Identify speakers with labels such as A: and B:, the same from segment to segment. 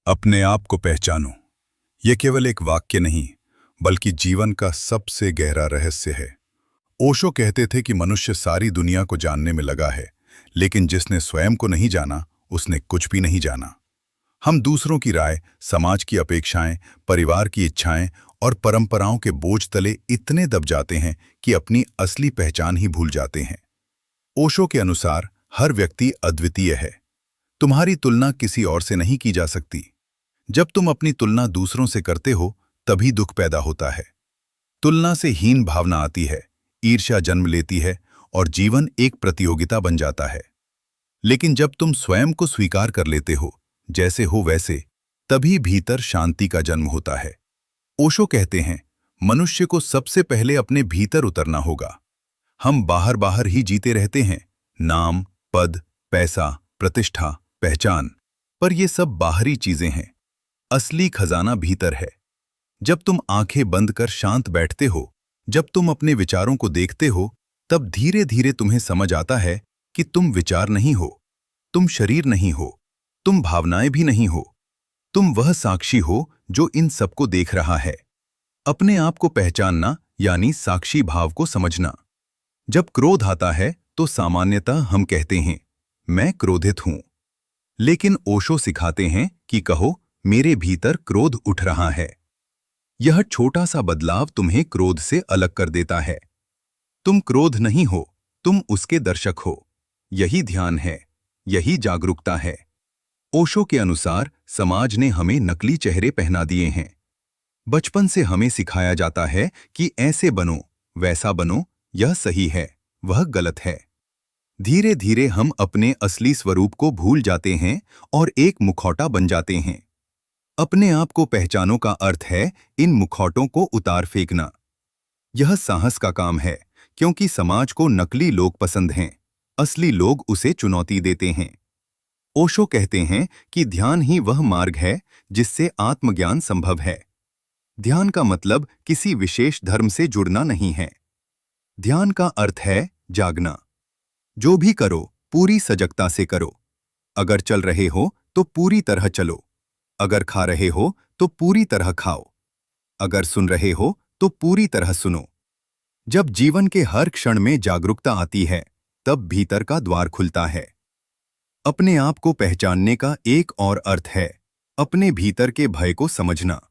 A: अपने आप को पहचानो। ये केवल एक वाक्य नहीं, बल्कि जीवन का सबसे गहरा रहस्य है। ओशो कहते थे कि मनुष्य सारी दुनिया को जानने में लगा है, लेकिन जिसने स्वयं को नहीं जाना, उसने कुछ भी नहीं जाना। हम दूसरों की राय, समाज की अपेक्षाएं, परिवार की इच्छाएं और परंपराओं के बोझ तले इतने दब जाते हैं कि अपनी असली पहचान ही भूल जाते हैं। ओशो के अनुसार हर व्यक्ति अद्वितीय है। तुम्हारी तुलना किसी और से नहीं की जा सकती। जब तुम अपनी तुलना दूसरों से करते हो, तभी दुख पैदा होता है। तुलना से हीन भावना आती है, ईर्ष्या जन्म लेती है और जीवन एक प्रतियोगिता बन जाता है। लेकिन जब तुम स्वयं को स्वीकार कर लेते हो, जैसे हो वैसे, तभी भीतर शांति का जन्म होता है। ओशो कहते हैं, मनुष्य को सबसे पहले अपने भीतर उतरना होगा। हम बाहर बाहर ही जीते रहते हैं, नाम, पद, पैसा, प्रतिष्ठा, पहचान, पर ये सब बाहरी चीजें हैं। असली खजाना भीतर है। जब तुम आंखें बंद कर शांत बैठते हो, जब तुम अपने विचारों को देखते हो, तब धीरे धीरे तुम्हें समझ आता है कि तुम विचार नहीं हो, तुम शरीर नहीं हो, तुम भावनाएं भी नहीं हो। तुम वह साक्षी हो जो इन सबको देख रहा है। अपने आप को पहचानना यानी साक्षी भाव को समझना। जब क्रोध आता है तो सामान्यतः हम कहते हैं, मैं क्रोधित हूं। लेकिन ओशो सिखाते हैं कि कहो, मेरे भीतर क्रोध उठ रहा है। यह छोटा सा बदलाव तुम्हें क्रोध से अलग कर देता है। तुम क्रोध नहीं हो, तुम उसके दर्शक हो। यही ध्यान है, यही जागरूकता है। ओशो के अनुसार समाज ने हमें नकली चेहरे पहना दिए हैं। बचपन से हमें सिखाया जाता है कि ऐसे बनो, वैसा बनो, यह सही है, वह गलत है। धीरे धीरे हम अपने असली स्वरूप को भूल जाते हैं और एक मुखौटा बन जाते हैं। अपने आप को पहचानो का अर्थ है इन मुखौटों को उतार फेंकना। यह साहस का काम है, क्योंकि समाज को नकली लोग पसंद हैं, असली लोग उसे चुनौती देते हैं। ओशो कहते हैं कि ध्यान ही वह मार्ग है जिससे आत्मज्ञान संभव है। ध्यान का मतलब किसी विशेष धर्म से जुड़ना नहीं है। ध्यान का अर्थ है जागना। जो भी करो, पूरी सजगता से करो। अगर चल रहे हो तो पूरी तरह चलो। अगर खा रहे हो तो पूरी तरह खाओ। अगर सुन रहे हो तो पूरी तरह सुनो। जब जीवन के हर क्षण में जागरूकता आती है, तब भीतर का द्वार खुलता है। अपने आप को पहचानने का एक और अर्थ है अपने भीतर के भय को समझना।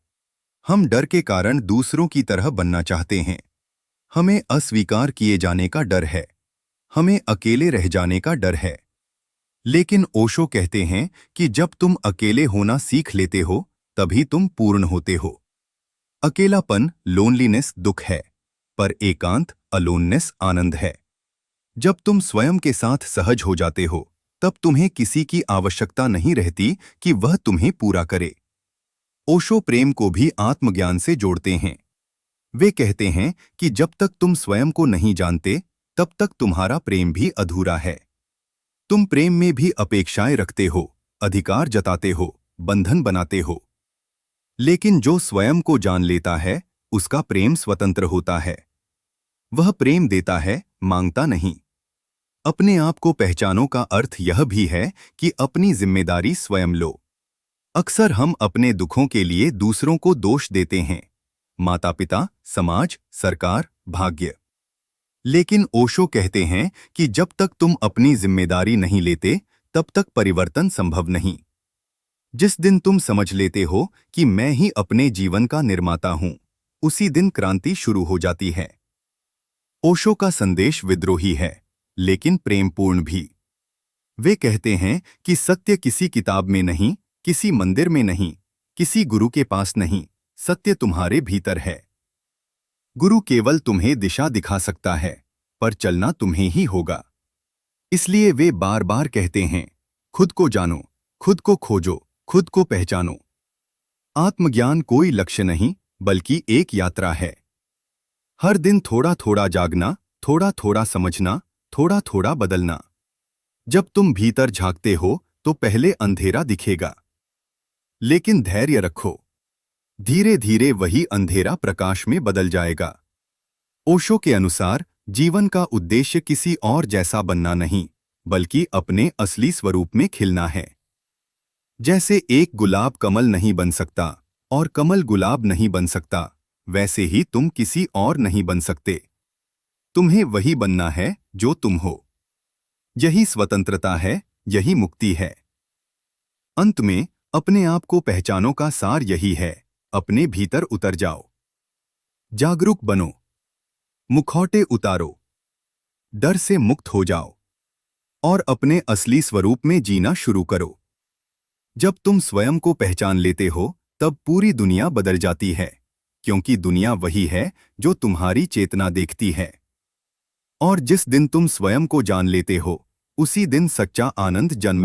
A: हम डर के कारण दूसरों की तरह बनना चाहते हैं। हमें अस्वीकार किए जाने का डर है। हमें अकेले रह जाने का डर है। लेकिन ओशो कहते हैं कि जब तुम अकेले होना सीख लेते हो, तभी तुम पूर्ण होते हो। अकेलापन, लोनलीनेस दुख है, पर एकांत, अलोननेस आनंद है। जब तुम स्वयं के साथ सहज हो जाते हो, तब तुम्हें किसी की आवश्यकता नहीं रहती कि वह तुम्हें पूरा करे। ओशो प्रेम को भी आत्मज्ञान से जोड़ते हैं। वे कहते हैं कि जब तक तुम स्वयं को नहीं जानते, तब तक तुम्हारा प्रेम भी अधूरा है। तुम प्रेम में भी अपेक्षाएं रखते हो, अधिकार जताते हो, बंधन बनाते हो। लेकिन जो स्वयं को जान लेता है, उसका प्रेम स्वतंत्र होता है। वह प्रेम देता है, मांगता नहीं। अपने आप को पहचानो का अर्थ यह भी है कि अपनी जिम्मेदारी स्वयं लो। अक्सर हम अपने दुखों के लिए दूसरों को दोष देते हैं, माता-पिता, समाज, सरकार, भाग्य। लेकिन ओशो कहते हैं कि जब तक तुम अपनी जिम्मेदारी नहीं लेते, तब तक परिवर्तन संभव नहीं। जिस दिन तुम समझ लेते हो कि मैं ही अपने जीवन का निर्माता हूं, उसी दिन क्रांति शुरू हो जाती है। ओशो का संदेश विद्रोही है, लेकिन प्रेमपूर्ण भी। वे कहते हैं कि सत्य किसी किताब में नहीं, किसी मंदिर में नहीं, किसी गुरु के पास नहीं, सत्य तुम्हारे भीतर है। गुरु केवल तुम्हें दिशा दिखा सकता है, पर चलना तुम्हें ही होगा। इसलिए वे बार बार कहते हैं, खुद को जानो, खुद को खोजो, खुद को पहचानो। आत्मज्ञान कोई लक्ष्य नहीं, बल्कि एक यात्रा है। हर दिन थोड़ा थोड़ा जागना, थोड़ा थोड़ा समझना, थोड़ा थोड़ा बदलना। जब तुम भीतर झांकते हो, तो पहले अंधेरा दिखेगा। लेकिन धैर्य रखो, धीरे धीरे वही अंधेरा प्रकाश में बदल जाएगा। ओशो के अनुसार जीवन का उद्देश्य किसी और जैसा बनना नहीं, बल्कि अपने असली स्वरूप में खिलना है।
B: जैसे एक गुलाब कमल नहीं बन सकता और कमल गुलाब नहीं बन सकता, वैसे ही तुम किसी और नहीं बन सकते। तुम्हें वही बनना है जो तुम हो। यही स्वतंत्रता है, यही मुक्ति है। अंत में अपने आप को पहचानो का सार यही है, अपने भीतर उतर जाओ। जागरूक बनो, मुखौटे उतारो, डर से मुक्त हो जाओ और अपने असली स्वरूप में जीना शुरू करो। जब तुम स्वयं को पहचान लेते हो, तब पूरी दुनिया बदल जाती है, क्योंकि दुनिया वही है जो तुम्हारी चेतना देखती है। और जिस दिन तुम स्वयं को जान लेते हो, उसी दिन सच्चा आनंद जन्म